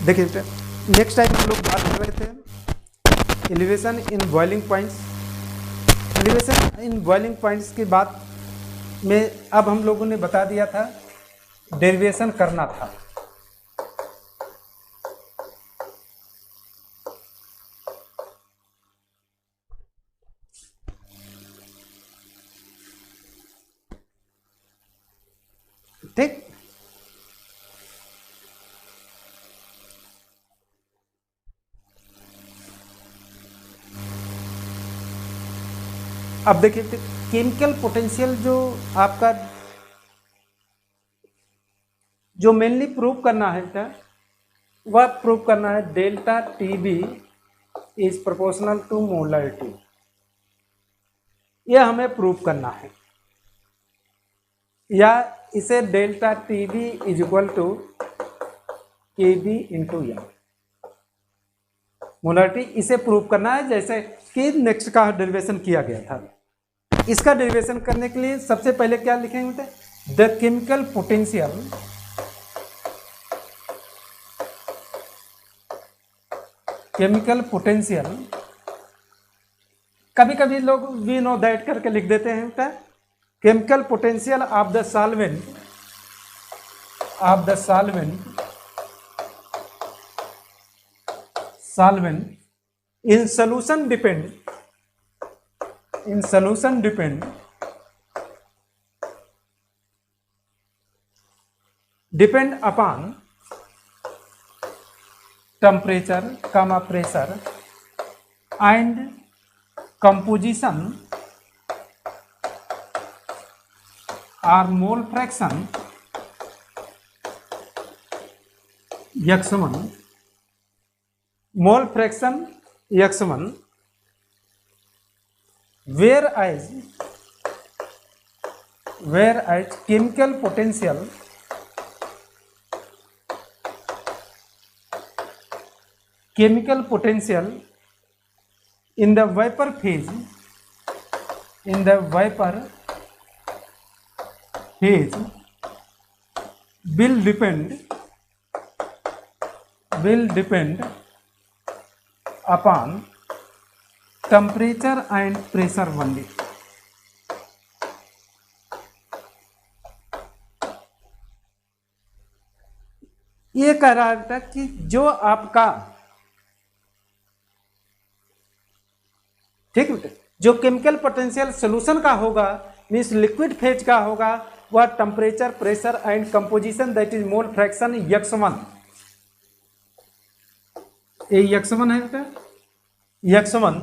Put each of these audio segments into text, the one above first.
देखिए next time हम लोग बात कर रहे थे elevation in boiling points. Elevation in boiling points की बात में अब हम लोगों ने बता दिया था डेरिवेशन करना था। ठीक, अब देखिए केमिकल पोटेंशियल जो आपका जो मेनली प्रूव करना है क्या, वह प्रूव करना है delta T B is proportional to molarity. यह हमें प्रूव करना है, या इसे delta T B is equal to K B into M molarity, इसे प्रूव करना है। जैसे कि नेक्स्ट का डेरिवेशन किया गया था, इसका डेरिवेशन करने के लिए सबसे पहले क्या लिखेंगे, द केमिकल पोटेंशियल कभी कभी लोग वी नो दैट करके लिख देते हैं क्या, chemical potential of the solvent in solution depend upon temperature, pressure and composition or mole fraction x1 whereas chemical potential in the vapor phase will depend upon temperature and pressure only। ये कह रहा था कि जो आपका ठीक है, जो केमिकल पोटेंशियल सोल्यूशन का होगा मीन्स लिक्विड फेज का होगा, वह temperature, pressure and composition that is mole fraction x1, x1 है क्या, x1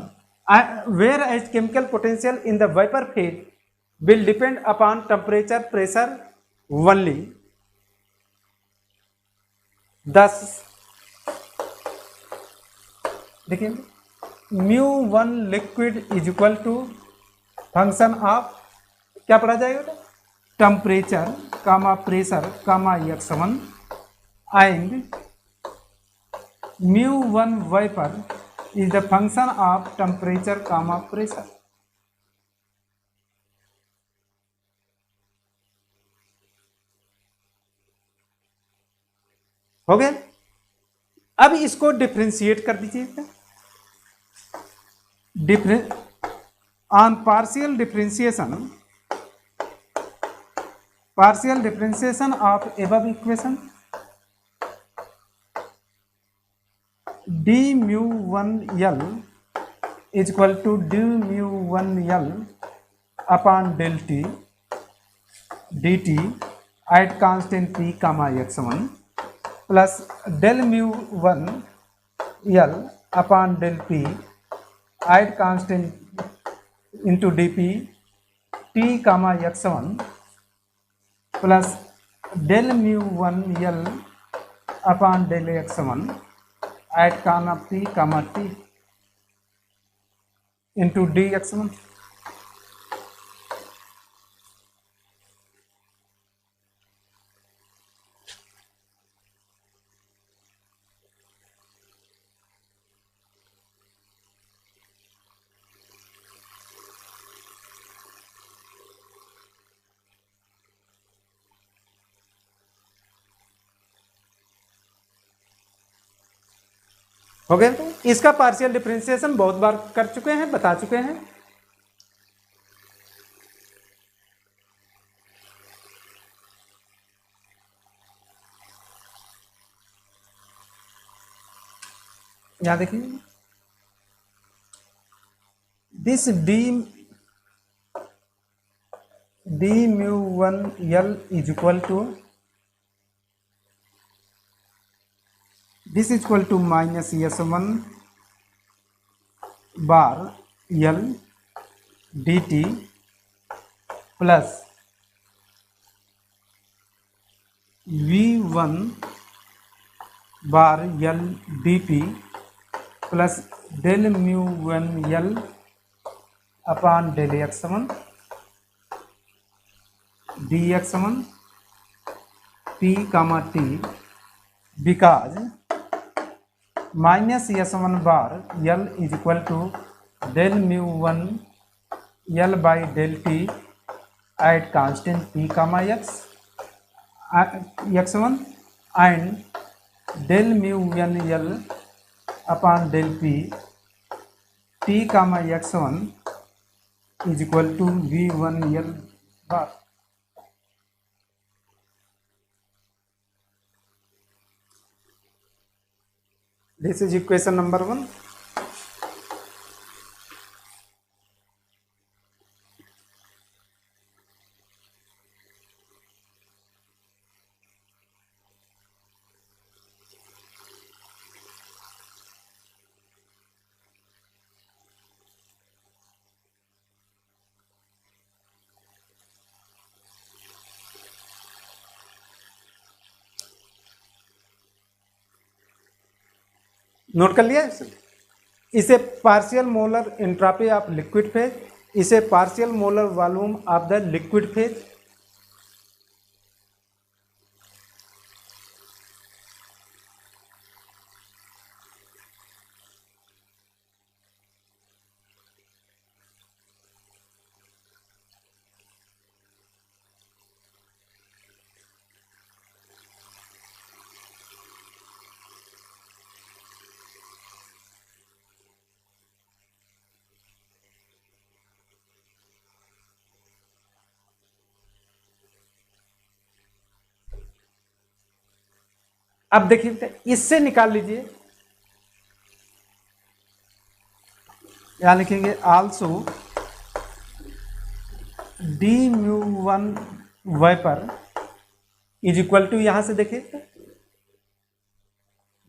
where as chemical potential in the vapour phase will depend upon temperature, pressure only. This देखिए μ1 liquid is equal to function of क्या पढ़ा जाएगा, temperature pressure x1 and μ1 vapour is the function of temperature pressure. हो गया। अब इसको differentiate कर दीजिए on partial differentiation of above equation d μ1L is equal to d μ1L upon del t dt at constant p x1 plus del μ1L upon del p at constant into dp t x1 plus del μ1L upon del x1 at p t into dx1। हो गया। तो इसका partial differentiation बहुत बार कर चुके हैं, बता चुके हैं। यहां देखिए, this D mu one L is equal to this is equal to minus S one bar L D T plus V one bar L D P plus del mu one L upon del X one D X one P comma T because minus S one bar L is equal to del mu one L by del T at constant P comma X one and del mu one L upon del P T comma X one is equal to V one L bar. This is equation number 1. Note कर लिया। इसे partial molar entropy of liquid phase, इसे partial molar volume of the liquid phase. अब देखिए, इससे निकाल लीजिए, यहां लिखेंगे also D mu one vapour is equal to, यहां से देखिए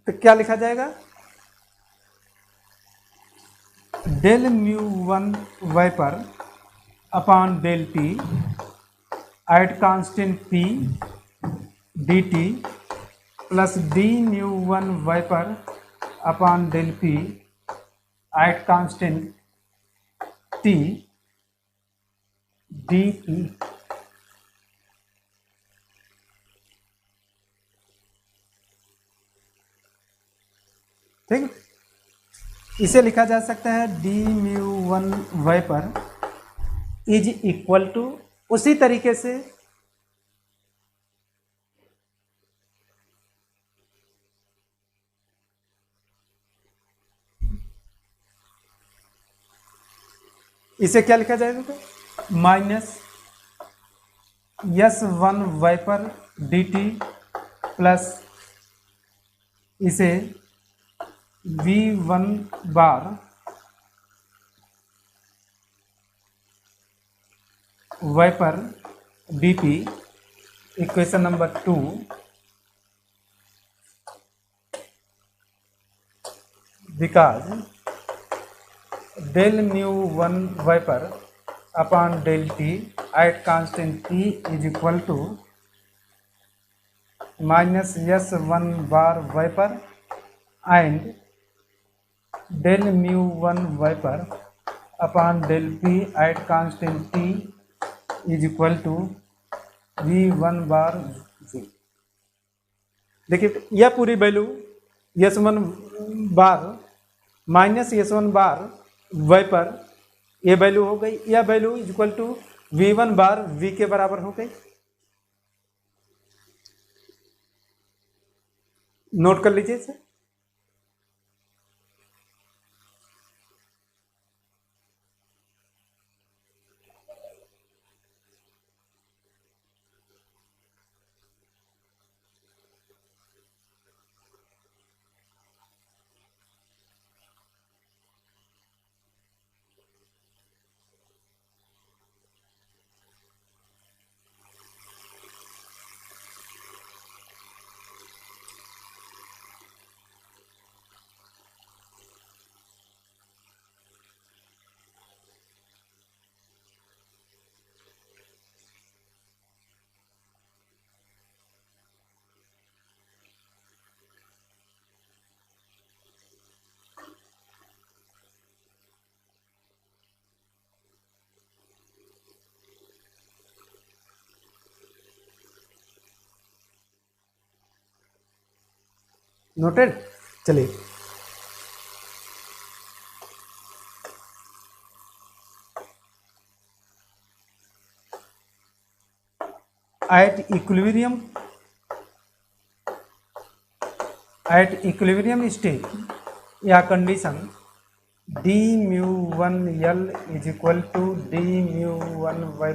तो क्या लिखा जाएगा, del mu one vapour upon del T at constant P D T plus D mu one vapour upon del P at constant T D P. ठीक, इसे लिखा जा सकता है D mu one vapour is equal to, उसी तरीके से इसे क्या लिखा जाएगा, minus S one vapour D T plus इसे V one bar vapour D P, equation number 2, because del mu one vapour upon del T at constant T is equal to minus S one bar vapour and del mu one vapour upon del P at constant T is equal to V one bar V. देखिए, यह पूरी value S one bar minus S one bar vapour, ये value हो गई, यह value is equal to V one bar V के बराबर हो गई। नोट कर लीजिए इसे। नोटेड। चलिए एट इक्विलिब्रियम स्टेट या condition D mu one L is equal to D mu one Y.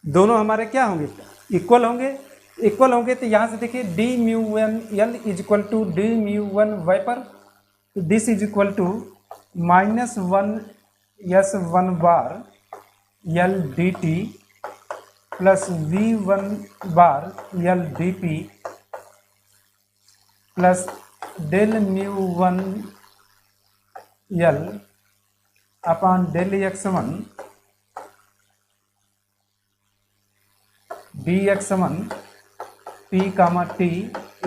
दोनों हमारे क्या होंगे, इक्वल होंगे। इक्वल होंगे तो यहाँ से देखिए D mu one L is equal to D mu one Y पर, this is equal to minus one S one bar L D T plus V one bar L D P plus del mu one L upon del X one D X one P comma T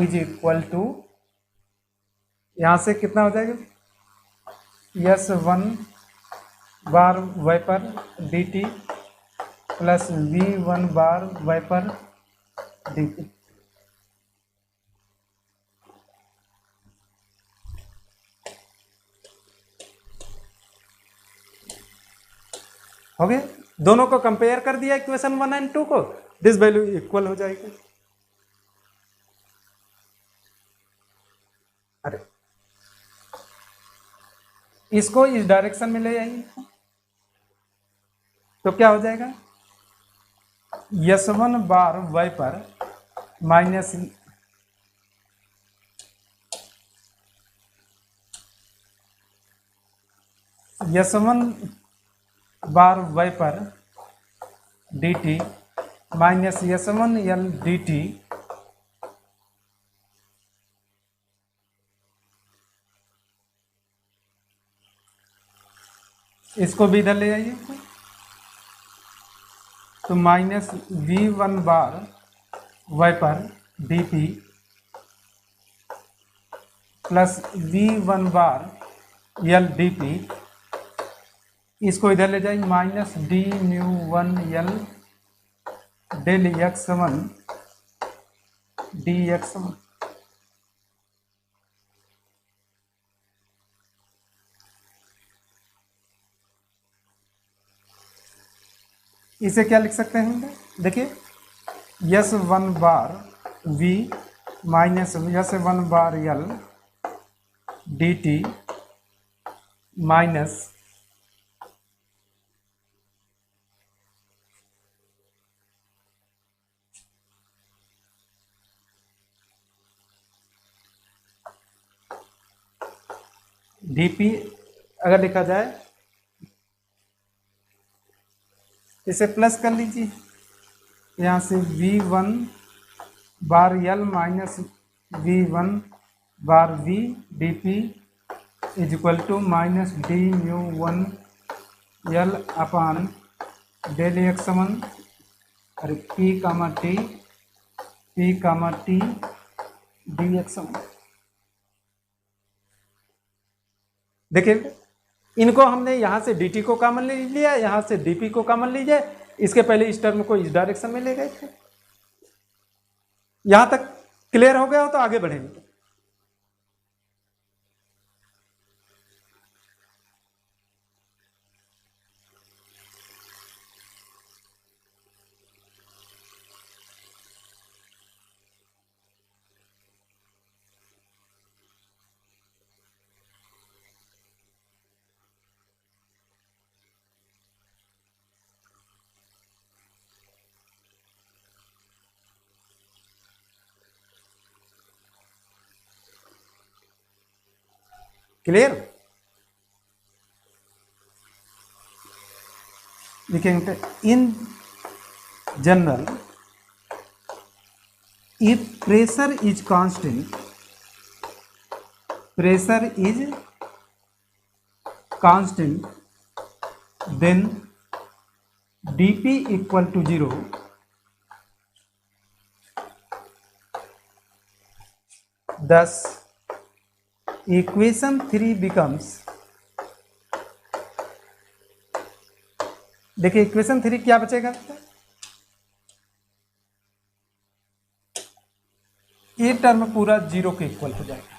is equal to, यहाँ से कितना हो जाएगा, S one bar Y पर D T plus V one bar Y पर D T. हो गया, दोनों को कंपेयर कर दिया इक्वेशन 1 एंड 2 को, दिस वैल्यू इक्वल हो जाएगी। अरे इसको इस डायरेक्शन में ले आइए तो क्या हो जाएगा, यस वन बार वाई पर minus S one bar Y पर D T minus S one L D T इसको भी इधर ले आइए तो minus V one bar Y पर D P plus V one bar L D P, इसको इधर ले जाइए minus D mu one L del X one D X one. इसे क्या लिख सकते हैं, देखिए S one bar V minus S one bar L D T minus DP, अगर लिखा जाए इसे प्लस कर लीजिए, यहाँ से V one bar L minus V one bar V D P is equal to minus D mu one L upon del X one और P comma T D X one. देखिए इनको हमने यहाँ से dt को कॉमन ले लिया, यहाँ से dp को कॉमन लीजिए, इसके पहले इस टर्म को इस डायरेक्शन में ले गए थे। यहां तक क्लियर हो गया हो तो आगे बढ़ेंगे। क्लियर, लिखेंगे in general if pressure is constant, then dp equal to 0, thus equation 3 becomes देखिए इक्वेशन 3 क्या बचेगा, ये टर्म पूरा जीरो के इक्वल हो जाएगा,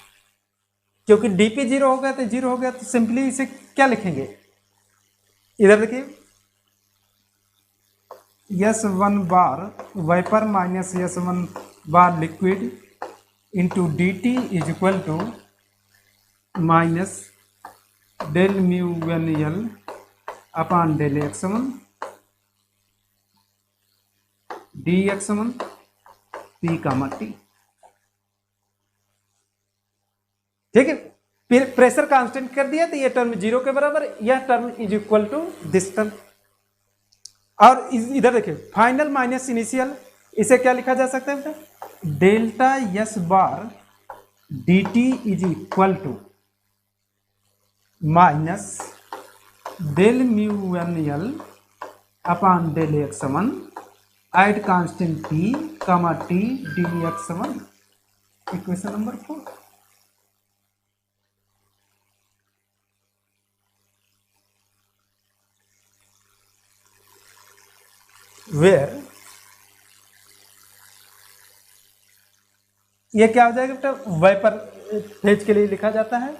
क्योंकि डीपी जीरो हो गया तो जीरो हो गया, तो सिंपली इसे क्या लिखेंगे, इधर देखिए S1 bar vapour minus S1 bar liquid into D T is equal to minus del mu N L upon del x1 D x1 P comma T. ठीक है, फिर प्रेशर कांस्टेंट कर दिया तो ये टर्म जीरो के बराबर, यह term is equal to this term. और इधर देखिए फाइनल माइनस इनिशियल, इसे क्या लिखा जा सकता है बेटा, delta S bar D T is equal to minus del mu N L upon del x1 at constant p comma T D x1। Equation number 4। Where ये क्या हो जाएगा बेटा, वाइपर फेज के लिए लिखा जाता है,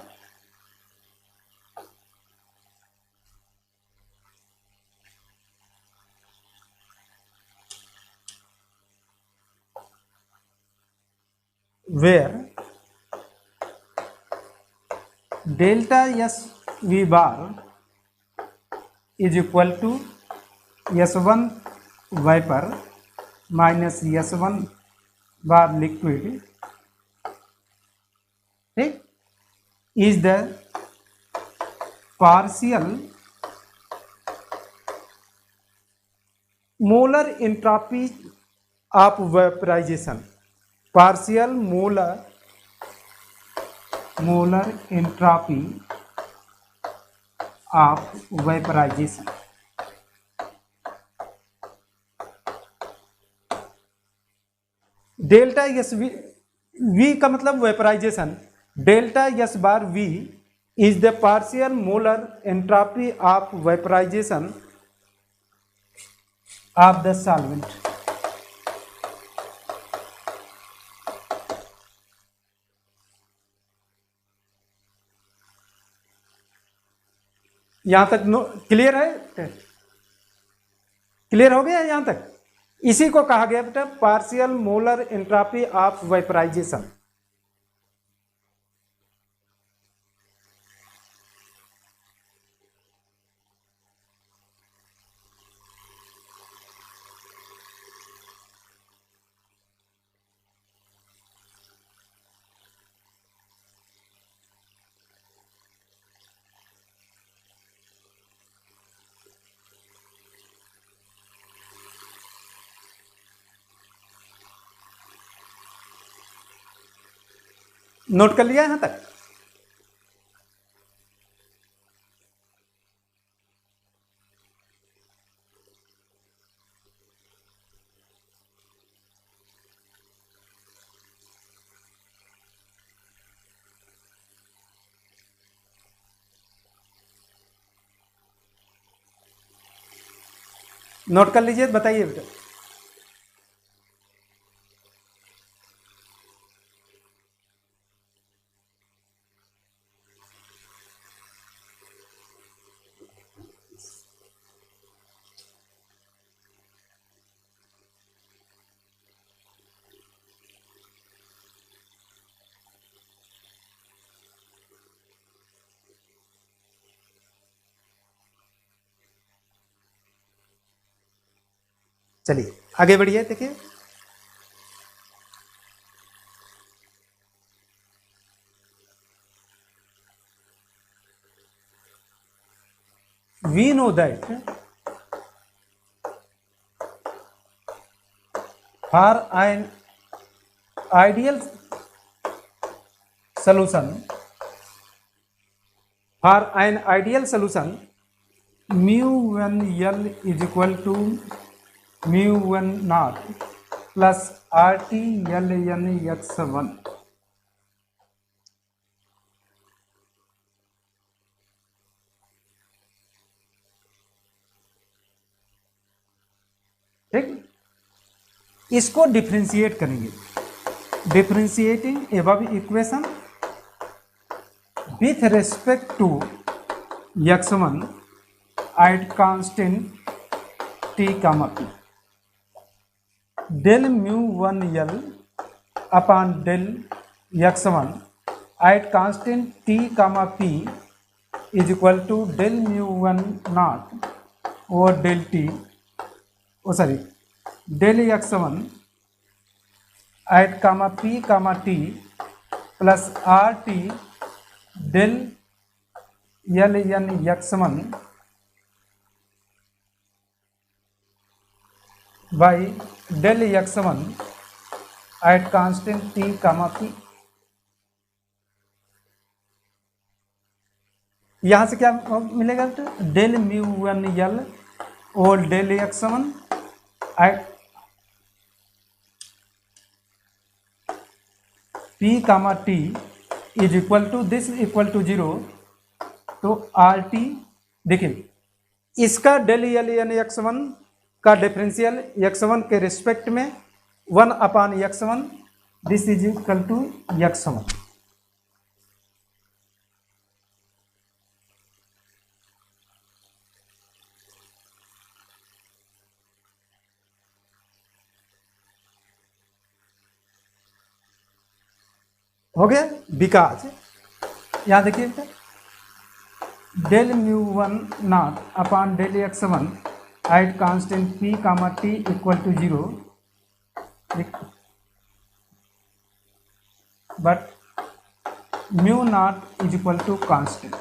where delta S V bar is equal to S1 vapour minus S1 bar liquid, ठीक, is the partial molar entropy of vaporization, partial molar entropy of vaporization. Delta S V का मतलब vaporization, delta S bar V is the partial molar entropy of vaporization of the solvent. यहां तक clear है, clear हो गया यहां तक। इसी को कहा गया बेटा partial molar entropy of vaporisation. Note कर लिया यहां तक। नोट कर लीजिए, बताइए बेटा। चलिए आगे बढ़िए, देखिए we know that for an ideal solution, for an ideal solution mu n l is equal to mu n naught plus RT l n x1। ठीक, इसको डिफ्रेंशिएट करेंगे, differentiating above equation with respect to x1 at constant t comma p, del mu 1 l upon del x1 at constant t comma p is equal to del mu 1 nought over del t, sorry del x1 at comma p comma t plus R T del L N x1 by del x1 at constant t comma p। यहाँ से क्या मिलेगा, तो del mu 1 l और del x1 at p comma t is equal to this equal to 0, तो R T देखिए इसका del L N x1 का डिफरेंशियल x1 के रिस्पेक्ट में 1 upon x1, this is equal to x1। हो गया, because यहाँ देखिए del mu 1 nought upon del x1 at constant p comma t equal to 0, but mu nought is equal to constant.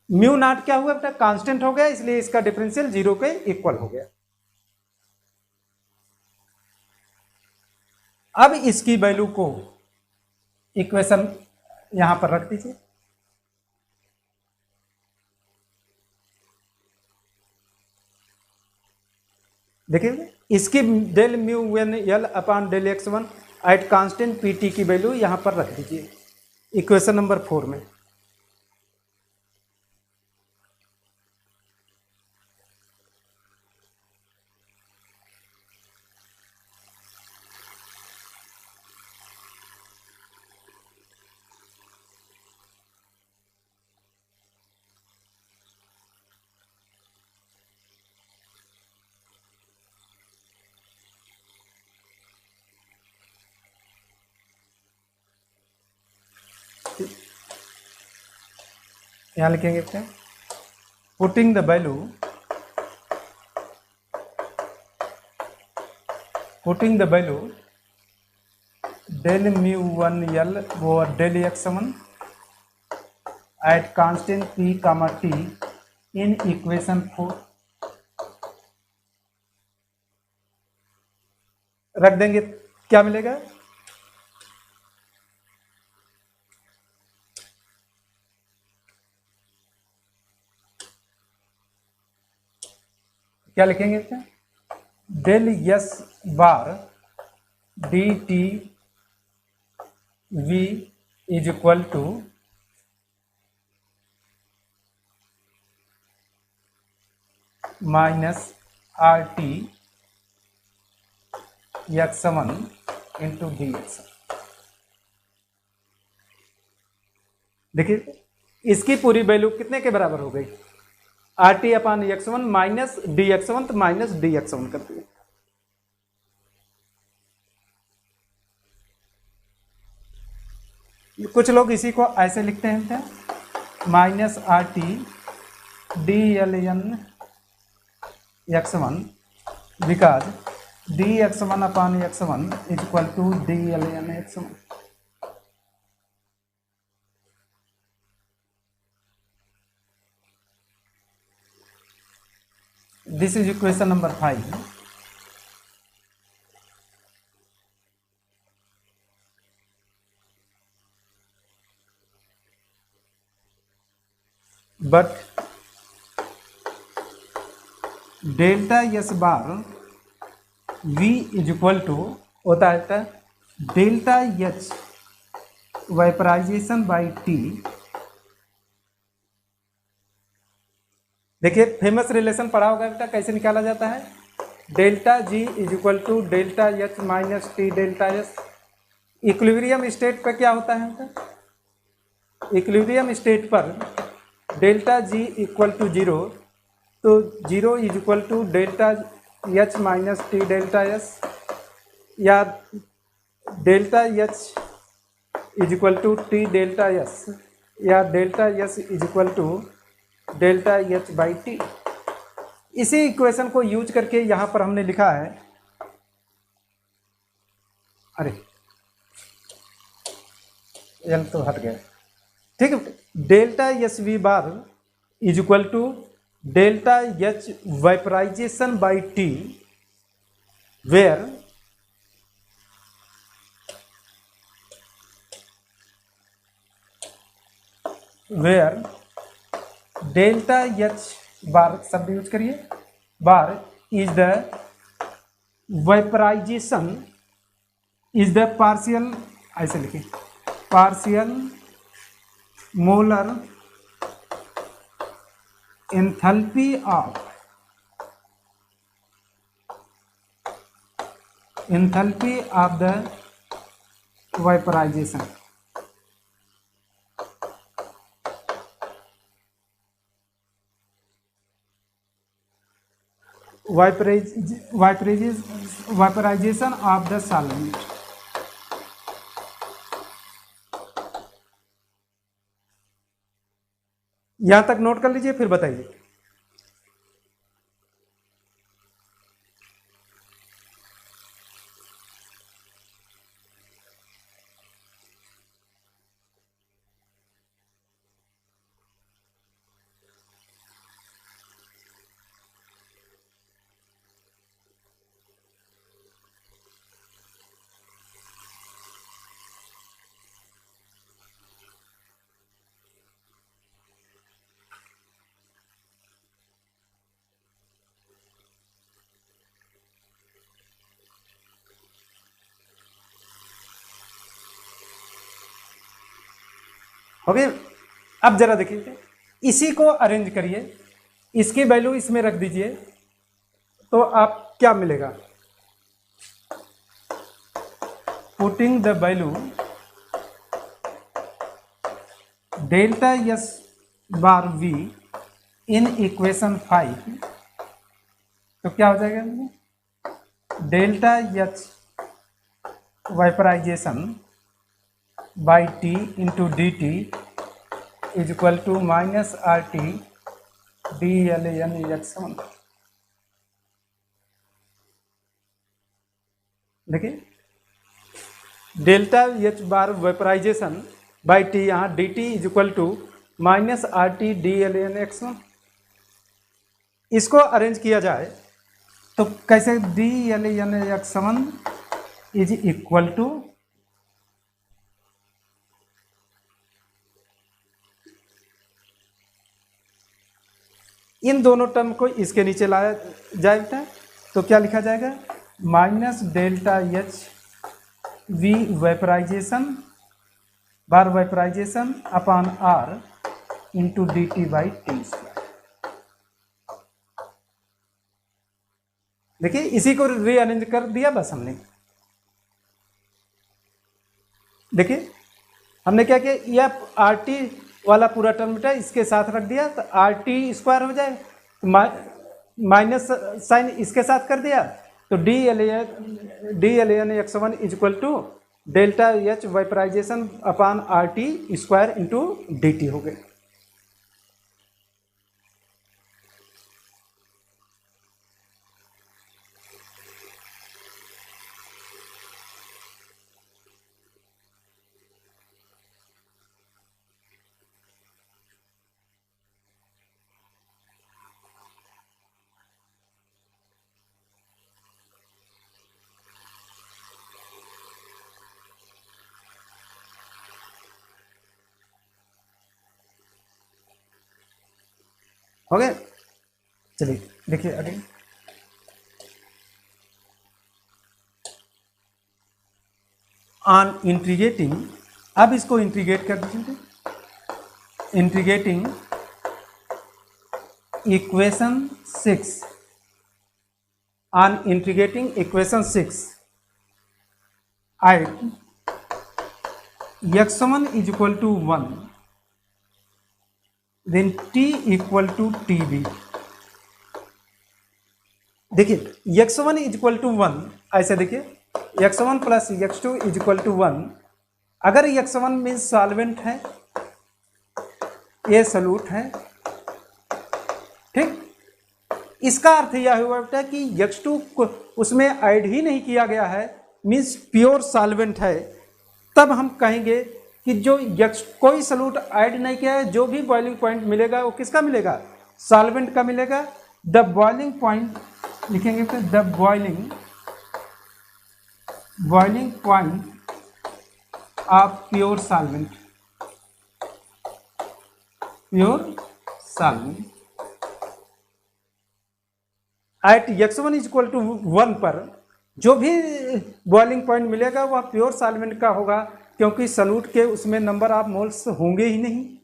Mu nought क्या हुआ बेटा, constant हो गया, इसलिए इसका डिफरेंशियल 0 के इक्वल हो गया। अब इसकी वैल्यू को इक्वेशन यहां पर रख दीजिए, देखिए इसकी del mu 1 l upon del x1 at constant P T की वैल्यू यहां पर रख दीजिए इक्वेशन नंबर 4 में। यहाँ लिखेंगे क्या, putting the value del mu 1 l over del x1 at constant p comma t in equation 4 रख देंगे, क्या मिलेगा, क्या लिखेंगे क्या, del S bar D T V is equal to minus R T x1 into D X. देखिए इसकी पूरी वैल्यू कितने के बराबर हो गई, R T upon x1 minus D x1, तो माइनस डी x1 कर दिया। कुछ लोग इसी को ऐसे लिखते हैं, minus R T D L N x1 because D x1 upon x1 is equal to D L N x1। This is equation number 5. But delta S bar v is equal to होता है delta H vaporisation by T देखिए famous relation पढ़ा होगा बेटा, कैसे निकाला जाता है, delta G is equal to delta H minus T delta S. Equilibrium state पर क्या होता है बेटा, इक्विलिब्रियम स्टेट पर delta G equal to zero, तो zero is equal to delta H minus T delta S, या delta H is equal to T delta S, या delta S is equal to delta H by T. इसी equation को use करके यहाँ पर हमने लिखा है, अरे एल तो हट गया, ठीक है, delta S V bar is equal to delta H vaporisation by T, where delta H bar शब्द यूज करिए, bar is the vaporization, is the partial, ऐसे लिखिए, partial molar enthalpy of the vaporization. vaporization of the solvent। यहां तक note कर लीजिए, फिर बताइए। हो गया। अब जरा देखिए, इसी को अरेंज करिए, इसकी वैल्यू इसमें रख दीजिए, तो आप क्या मिलेगा, putting the value delta S bar V in equation 5, तो क्या हो जाएगा, delta H vaporisation by T into D T is equal to minus R T D L N X one. देखिए delta H bar vaporization by T, यहाँ D T is equal to minus R T D L N X one. इसको arrange किया जाए तो कैसे, D L N X one is equal to, इन दोनों term को इसके नीचे लाया जाएगा, तो क्या लिखा जाएगा, minus delta H V vaporisation bar vaporisation upon R into D T by T square. देखिए इसी को रीअरेंज कर दिया बस हमने। देखिए हमने क्या किया, यह आर टी वाला पूरा टर्म बेटा इसके साथ रख दिया, तो आर टी स्क्वायर हो जाए, माइनस साइन इसके साथ कर दिया, तो D L N X one is equal to delta H vaporisation upon R T square into D T हो गए। हो गए, चलिए देखिए अगेन, ऑन इंटीग्रेटिंग, अब इसको इंटीग्रेट कर दीजिए, integrating equation 6, on integrating equation 6, I x1 is equal to 1, then t equal to tb। देखिए x1 इज इक्वल टू 1, ऐसे देखिए x1 plus x2 is equal to 1। अगर x1 मीन्स सॉल्वेंट है, ये सॉल्यूट है, ठीक। इसका अर्थ यह हुआ बेटा कि x2 को उसमें ऐड ही नहीं किया गया है, मीन्स प्योर सॉल्वेंट है। तब हम कहेंगे कि जो कोई सॉल्यूट ऐड नहीं किया है, जो भी बॉइलिंग पॉइंट मिलेगा वो किसका मिलेगा? सॉल्वेंट का मिलेगा। द बॉइलिंग पॉइंट लिखेंगे तो the boiling point of pure solvent, at x1 is equal to 1 पर जो भी बॉइलिंग पॉइंट मिलेगा वह प्योर सॉल्वेंट का होगा, क्योंकि सॉल्यूट के उसमें नंबर ऑफ मोल्स होंगे ही नहीं।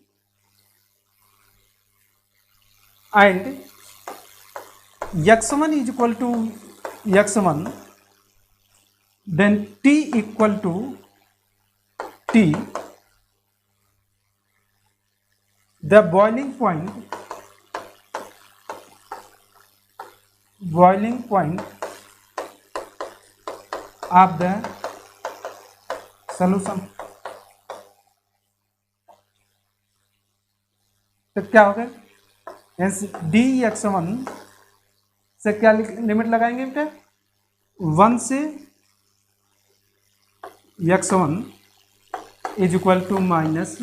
And x1 is equal to x1, then t equal to t, the boiling point of the solution। तो क्या हो गया? dx1 से क्या लिमिट लगाएंगे बेटा? 1 से x1 is equal to minus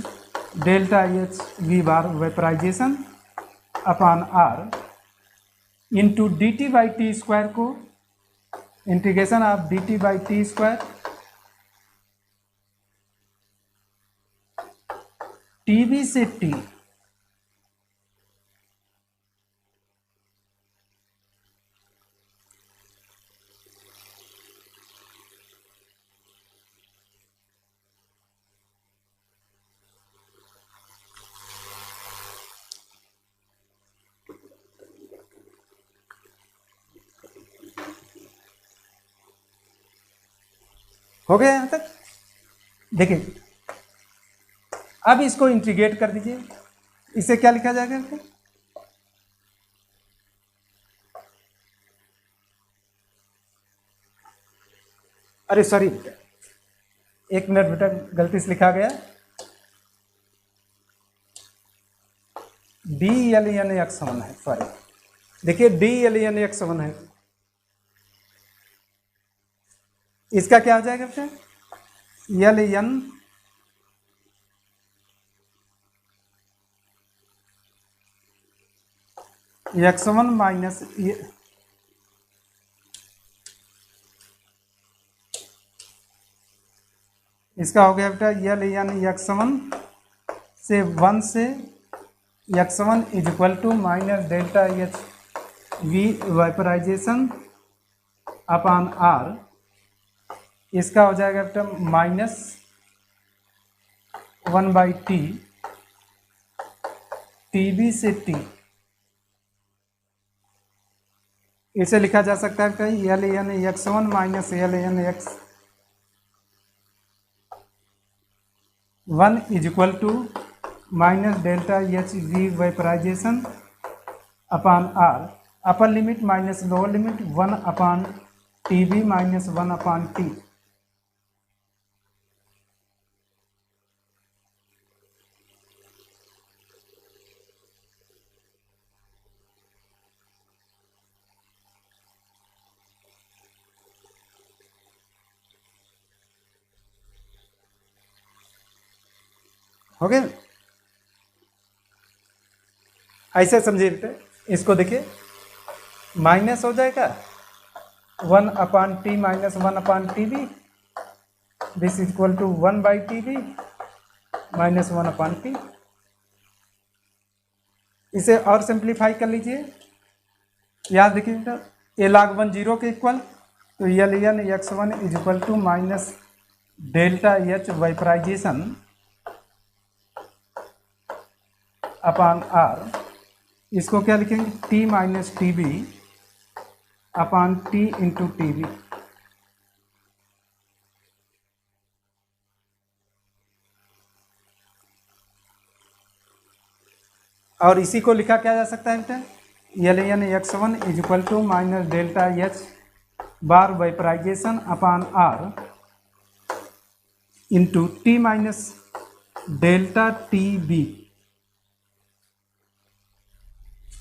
delta H V bar vaporisation upon R into D T by T square को integration of D T by T square T B से टी। हो गया यहां तक? देखिए अब इसको इंटीग्रेट कर दीजिए। इसे क्या लिखा जाएगा? अरे सॉरी बेटा, 1 मिनट बेटा, गलती से लिखा गया। DLN x1 है, सॉरी। देखिए DLN x1 है, इसका क्या हो जाएगा बेटा? LN x1 माइनस इसका हो गया बेटा LN x1 से 1 से x1 is equal to minus delta H V vaporization upon R. इसका हो जाएगा बेटा माइनस 1/t टीबी से टी। इसे लिखा जा सकता है बेटा LN x1 minus LN x1 is equal to minus delta H V vaporization upon R. Upper limit minus lower limit 1 upon TB minus 1 upon T. हो गया? ऐसे समझिए बेटा, इसको देखिए माइनस हो जाएगा 1 upon T minus 1 upon T B, this is equal to 1/टी बी माइनस 1 अपॉन टी। इसे और सिंप्लीफाई कर लीजिए। याद देखिए बेटा, ए log 1 0 के इक्वल, तो LN x1 is equal to minus delta H vaporisation upon R. इसको क्या लिखेंगे, T minus T B upon T into T B. और इसी को लिखा क्या जा सकता है बेटा, L N X one is equal to minus delta H bar vaporization upon R into T minus delta T B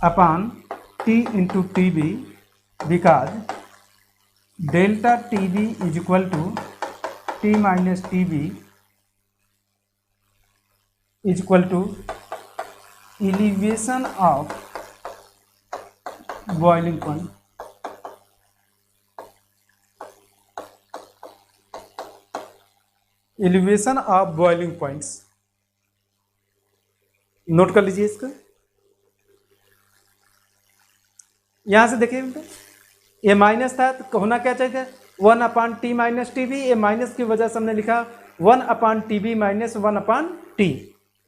upon T into T B because delta T B is equal to T minus T B is equal to elevation of boiling point। Elevation of boiling points, नोट कर लीजिए इसको। यहां से देखिए ये minus था तो होना क्या चाहिए, 1 upon T minus T B. ये माइनस की वजह से हमने लिखा 1 upon T B minus 1 upon T.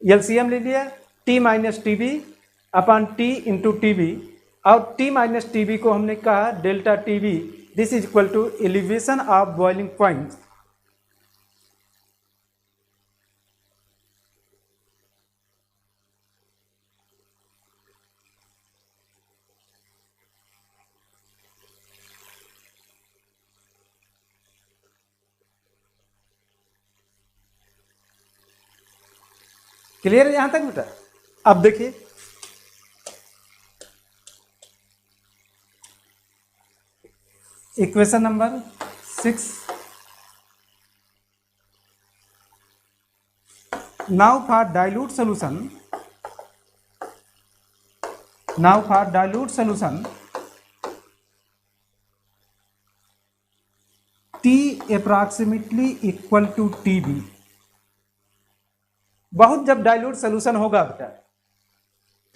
LCM ले लिया, T minus T B upon T into T B, और टी माइनस टी बी को हमने कहा delta T B. This is equal to elevation of boiling point. Clear है यहां तक बेटा? अब देखिए equation number 6। Now for dilute solution T approximately equal to T B. बहुत जब डाइल्यूट सोल्यूशन होगा बेटा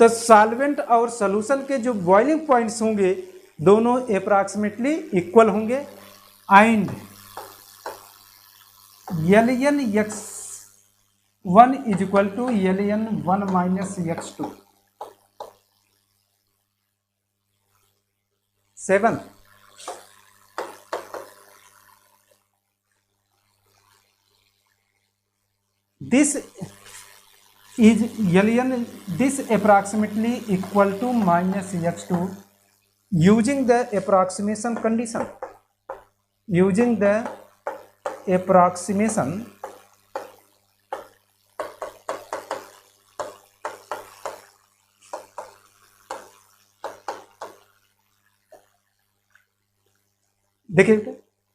तो सॉल्वेंट और सोल्यूशन के जो बॉइलिंग पॉइंट्स होंगे दोनों अप्रॉक्सीमेटली इक्वल होंगे। And L N X one is equal to L N one minus X two. 7 this is alien, this approximately equal to minus x2 using the approximation condition, using the approximation देखिए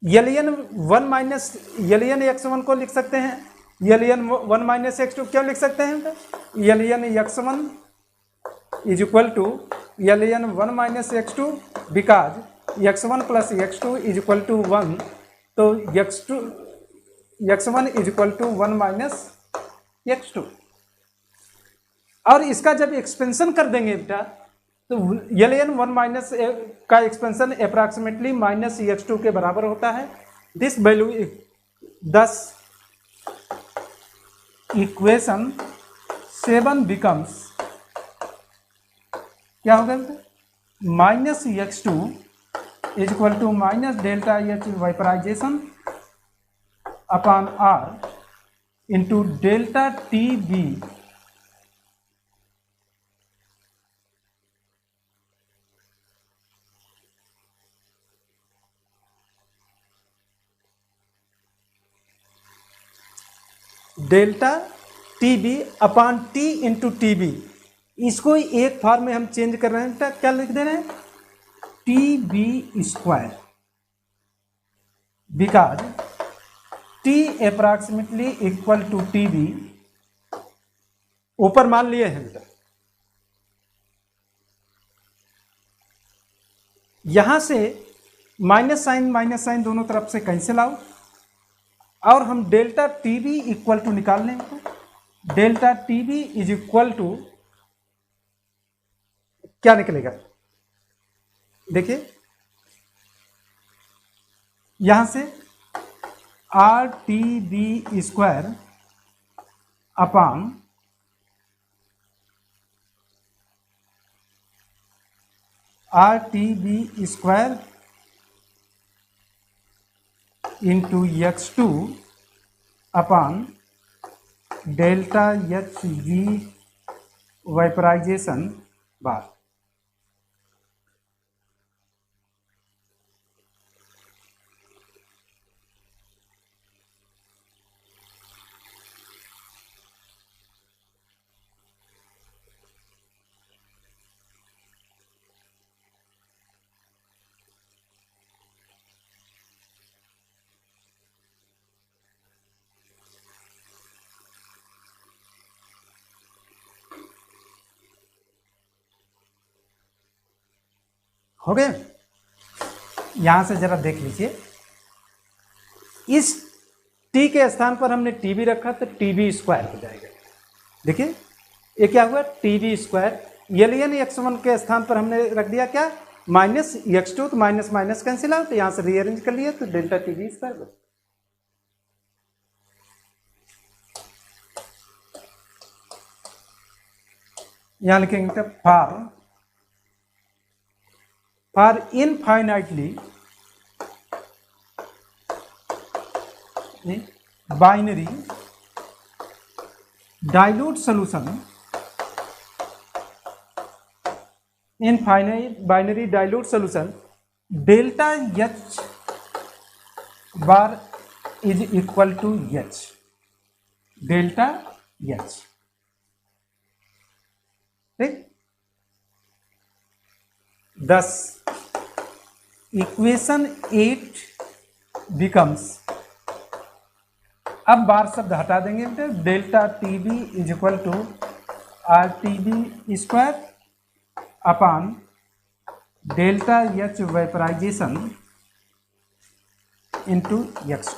alien 1 minus alien X one को लिख सकते हैं, alien 1 minus X to क्यों लिख सकते हैं, L N X one is equal to L N 1 minus X two because X one plus X two is equal to 1, तो X one is equal to 1 minus X two. और इसका जब expansion कर देंगे बेटा तो एलियन 1 माइनस का expansion approximately minus X two के बराबर होता है। दिस वैल्यू 10 इक्वेशन 7 बिकम्स क्या होगा minus X two is equal to minus delta H vaporisation upon R into delta T B delta T B upon T into T B. इसको एक form में हम चेंज कर रहे हैं, क्या लिख दे रहे हैं, T B square, because T approximately equal to T B ऊपर मान लिए हैं बेटा। यहां से माइनस साइन दोनों तरफ से कैंसिल आउट और हम delta T B equal to निकाल लेंगे। Delta T B is equal to क्या निकलेगा, देखिए यहां से R T B square upon R T B square into x2 upon delta H V vaporisation bar. हो गए। यहां से जरा देख लीजिए, इस टी के स्थान पर हमने टी बी रखा तो टी बी स्क्वायर हो जाएगा। देखिए ये क्या हुआ, T B square. Alien x1 के स्थान पर हमने रख दिया क्या, माइनस x2, तो माइनस माइनस कैंसिल आउट, यहां से रीअरेंज कर लिया तो डेल्टा टी बी स्क्वायर। यहां लिखेंगे for infinitely binary dilute solution, infinite binary dilute solution, delta H bar is equal to H, delta H. ठीक, thus इक्वेशन 8 बिकम्स, अब बार शब्द हटा देंगे बेटे, delta T B is equal to R T B square upon delta H vaporization into X.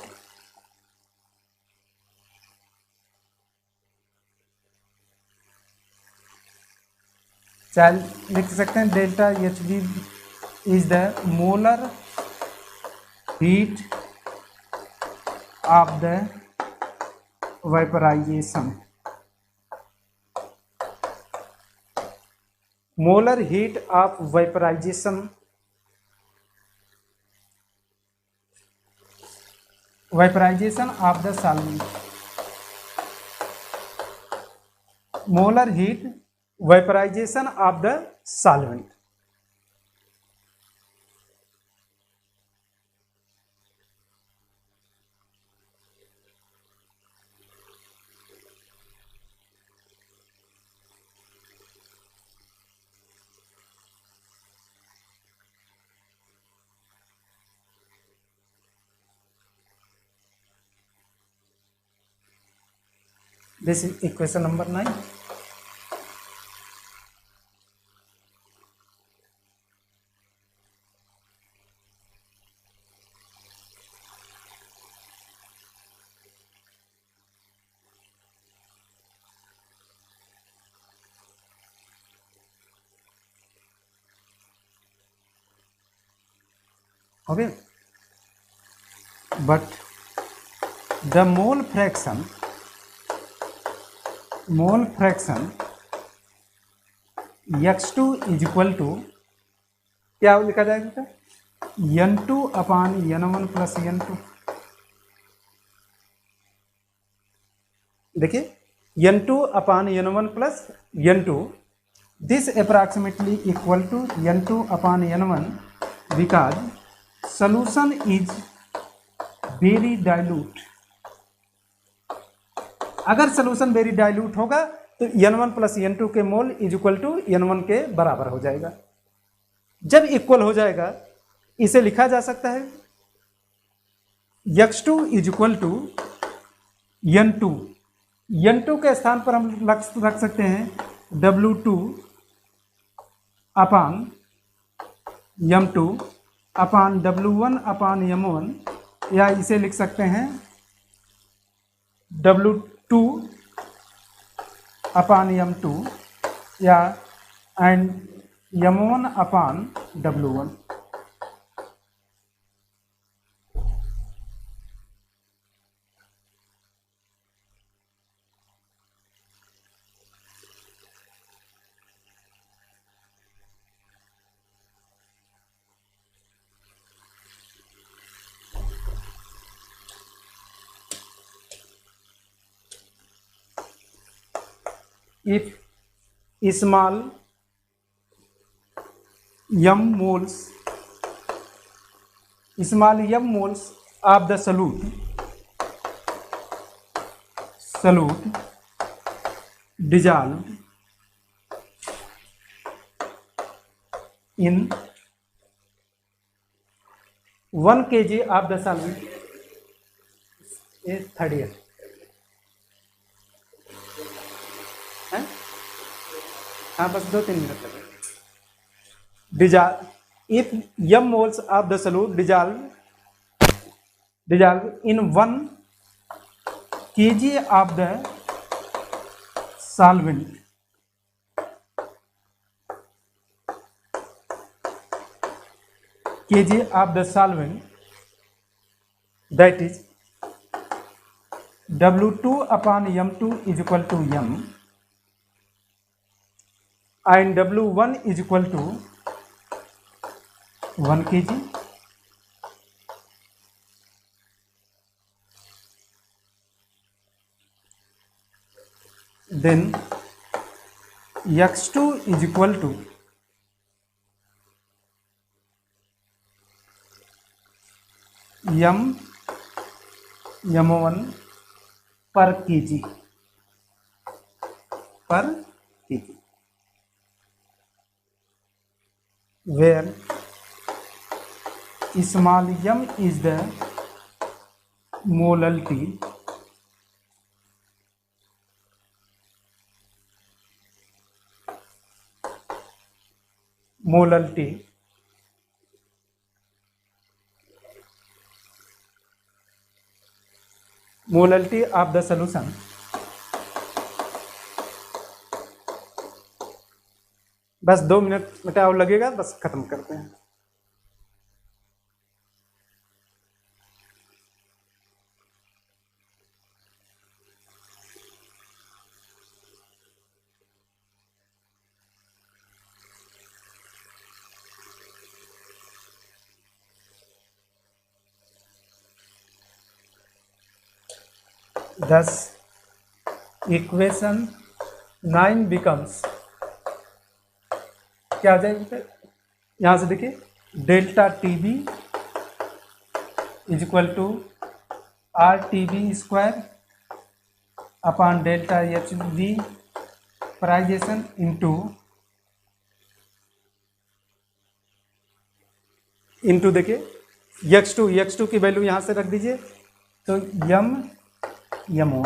चाहे लिख सकते हैं delta H B is the molar heat of the vaporization, molar heat of vaporization, vaporization of the solvent, molar heat vaporization of the solvent. This is equation number 9. Okay, but the mole fraction x2 is equal to क्या लिखा जाएगा, n2 upon n1 plus n2। देखिए n2 upon n1 plus n2, this approximately equal to n2 upon n1 because solution is very dilute। अगर solution very dilute होगा तो n1 plus n2 के mole is equal to n1 के बराबर हो जाएगा। जब इक्वल हो जाएगा इसे लिखा जा सकता है x2 is equal to n2, n2 के स्थान पर हम रख सकते हैं w2 अपान m2 अपान w1 अपान m1, या इसे लिख सकते हैं w2 अपान m2 या and m1 upon w1। if small m moles of the solute dissolved in 1 kg of the solvent is third year है? हाँ बस 2-3 मिनट लगे। If m moles of the solute dissolve in 1 kg of the solvent, that is W2 upon M2 is equal to M and W1 is equal to 1 kg. Then X2 is equal to M1 per kg where small m is the molality of the solution बस 2 minute और लगेगा, बस खत्म करते हैं। Thus equation 9 becomes क्या आ जाएगा, यहाँ से देखिए delta T B is equal to R T B square upon delta H vaporization into देखिए x2 की वैल्यू यहाँ से रख दीजिए तो m ओ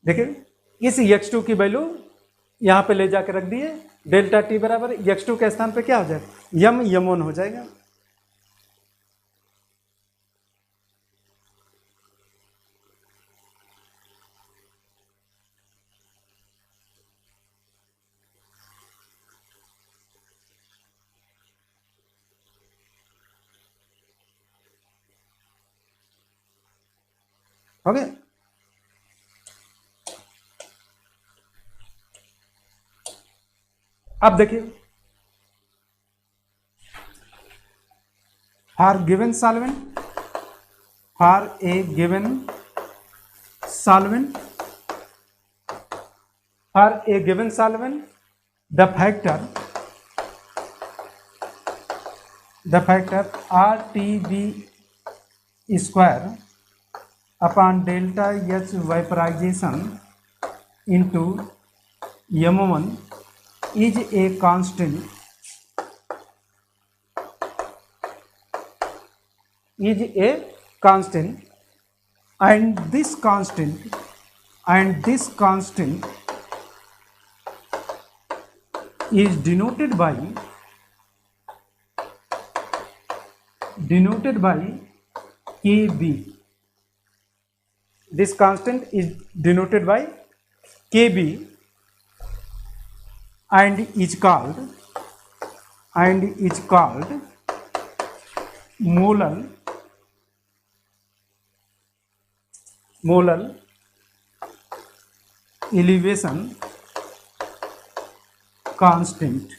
देखिए इस x2 की वैल्यू यहाँ पे ले जाकर रख दिए, डेल्टा टी बराबर x2 के स्थान पे क्या हो जाएगा m1 हो जाएगा। हो गया। अब देखिए for a given solvent the factor R T B square upon delta H vaporization into m1 is a constant and this constant is denoted by kb. This constant is denoted by kb and is called molar elevation constant.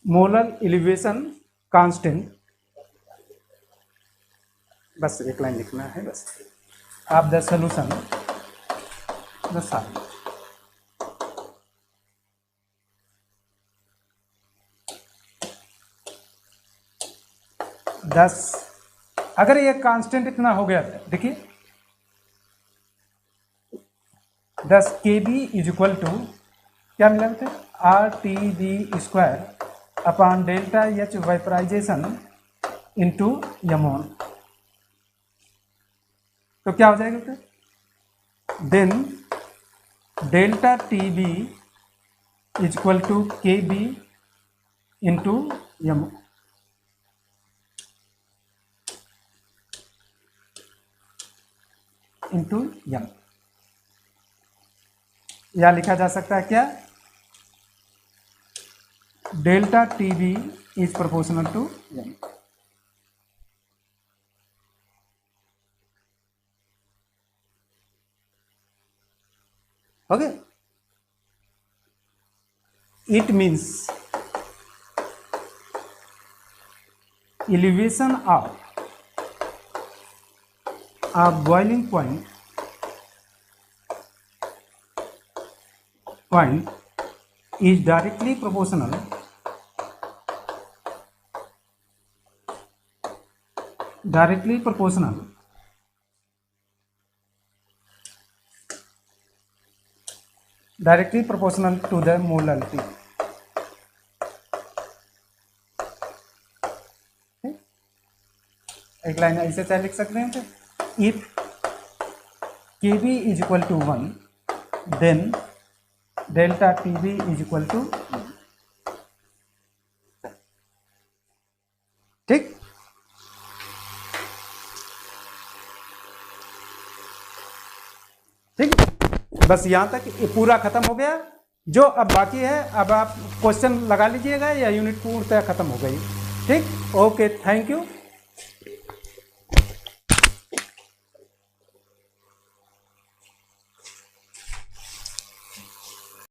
Molar elevation constant बस एक line लिखना है बस। आप the solution the solve. 10 अगर ये constant इतना हो गया था, देखिए 10 KB इज इक्वल टू क्या मिला थे, RTV² upon delta H vaporization into M one. तो क्या हो जाएगा फिर, then delta TB is equal to KB into M one. Into M, या लिखा जा सकता है क्या, delta TB is proportional to M. Okay, it means elevation of a boiling point is directly proportional to the molality। एक line ऐसे चाहे लिख सकते हैं, if KB is equal to 1 then delta TB is equal to, ठीक। ठीक, बस यहाँ तक ये पूरा खत्म हो गया। जो अब बाकी है, अब आप क्वेश्चन लगा लीजिएगा या यूनिट पूर्णतः खत्म हो गई। ठीक, ओके, थैंक यू।